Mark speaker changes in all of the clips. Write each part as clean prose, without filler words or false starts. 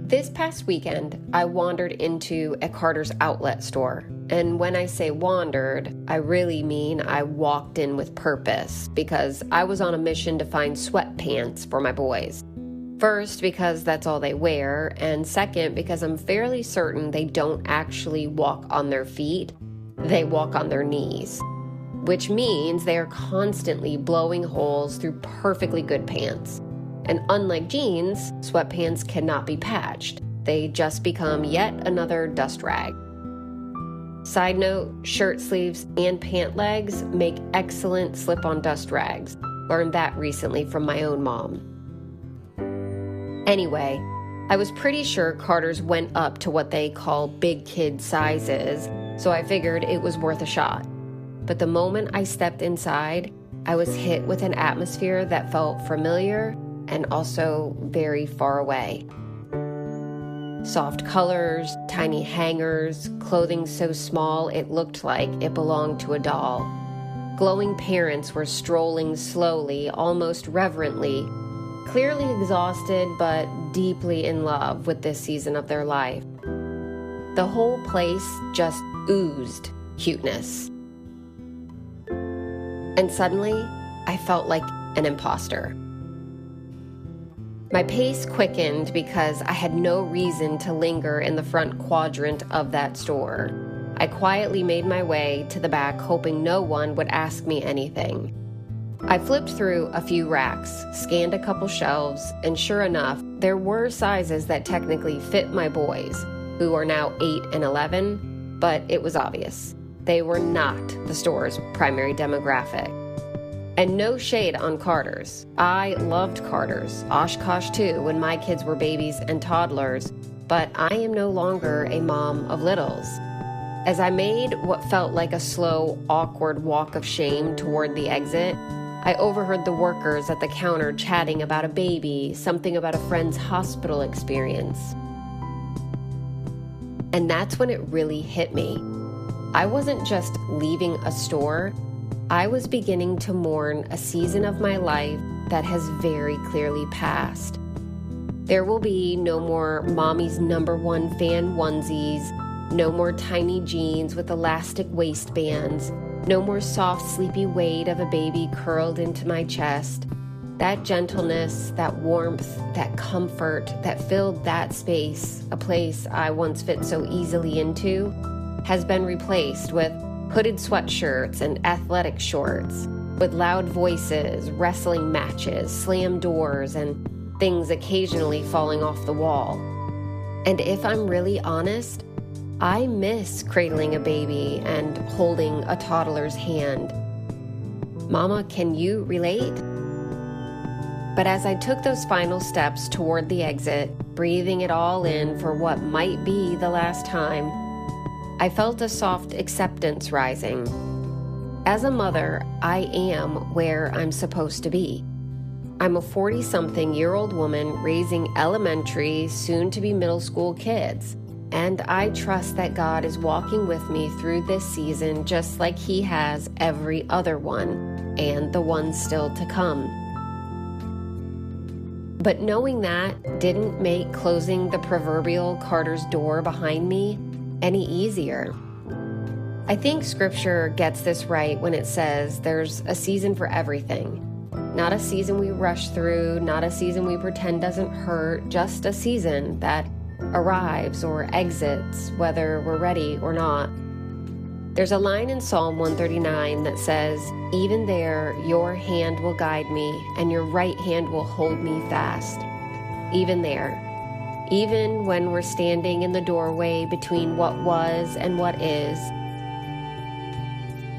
Speaker 1: This past weekend, I wandered into a Carter's outlet store. And when I say wandered, I really mean I walked in with purpose because I was on a mission to find sweatpants for my boys. First, because that's all they wear, and second, because I'm fairly certain they don't actually walk on their feet, they walk on their knees. Which means they are constantly blowing holes through perfectly good pants. And unlike jeans, sweatpants cannot be patched. They just become yet another dust rag. Side note, shirt sleeves and pant legs make excellent slip-on dust rags. Learned that recently from my own mom. Anyway, I was pretty sure Carter's went up to what they call big kid sizes, so I figured it was worth a shot. But the moment I stepped inside, I was hit with an atmosphere that felt familiar and also very far away. Soft colors, tiny hangers, clothing so small it looked like it belonged to a doll. Glowing parents were strolling slowly, almost reverently, clearly exhausted but deeply in love with this season of their life. The whole place just oozed cuteness. And suddenly, I felt like an imposter. My pace quickened because I had no reason to linger in the front quadrant of that store. I quietly made my way to the back, hoping no one would ask me anything. I flipped through a few racks, scanned a couple shelves, and sure enough, there were sizes that technically fit my boys, who are now 8 and 11, but it was obvious. They were not the store's primary demographic. And no shade on Carter's. I loved Carter's, Oshkosh too, when my kids were babies and toddlers, but I am no longer a mom of littles. As I made what felt like a slow, awkward walk of shame toward the exit, I overheard the workers at the counter chatting about a baby, something about a friend's hospital experience. And that's when it really hit me. I wasn't just leaving a store, I was beginning to mourn a season of my life that has very clearly passed. There will be no more mommy's #1 fan onesies, no more tiny jeans with elastic waistbands, no more soft, sleepy weight of a baby curled into my chest. That gentleness, that warmth, that comfort that filled that space, a place I once fit so easily into, has been replaced with hooded sweatshirts and athletic shorts, with loud voices, wrestling matches, slammed doors, and things occasionally falling off the wall. And if I'm really honest, I miss cradling a baby and holding a toddler's hand. Mama, can you relate? But as I took those final steps toward the exit, breathing it all in for what might be the last time, I felt a soft acceptance rising. As a mother, I am where I'm supposed to be. I'm a 40-something-year-old woman raising elementary, soon-to-be middle school kids, and I trust that God is walking with me through this season just like He has every other one, and the ones still to come. But knowing that didn't make closing the proverbial Carter's door behind me any easier. I think Scripture gets this right when it says there's a season for everything. Not a season we rush through, not a season we pretend doesn't hurt, just a season that arrives or exits whether we're ready or not. There's a line in Psalm 139 that says, "Even there your hand will guide me and your right hand will hold me fast." Even there. Even when we're standing in the doorway between what was and what is.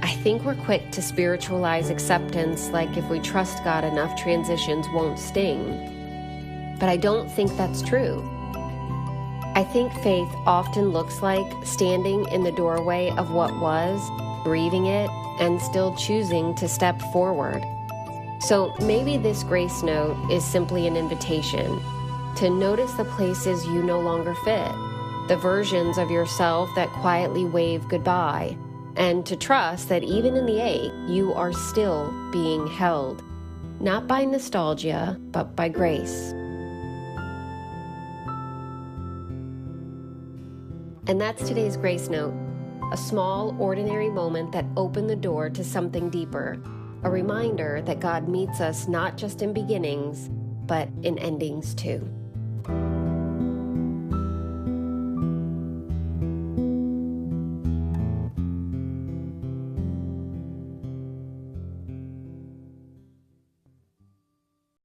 Speaker 1: I think we're quick to spiritualize acceptance like if we trust God enough, transitions won't sting. But I don't think that's true. I think faith often looks like standing in the doorway of what was, grieving it, and still choosing to step forward. So maybe this grace note is simply an invitation to notice the places you no longer fit, the versions of yourself that quietly wave goodbye, and to trust that even in the ache, you are still being held, not by nostalgia, but by grace. And that's today's Grace Note, a small, ordinary moment that opened the door to something deeper, a reminder that God meets us not just in beginnings, but in endings too.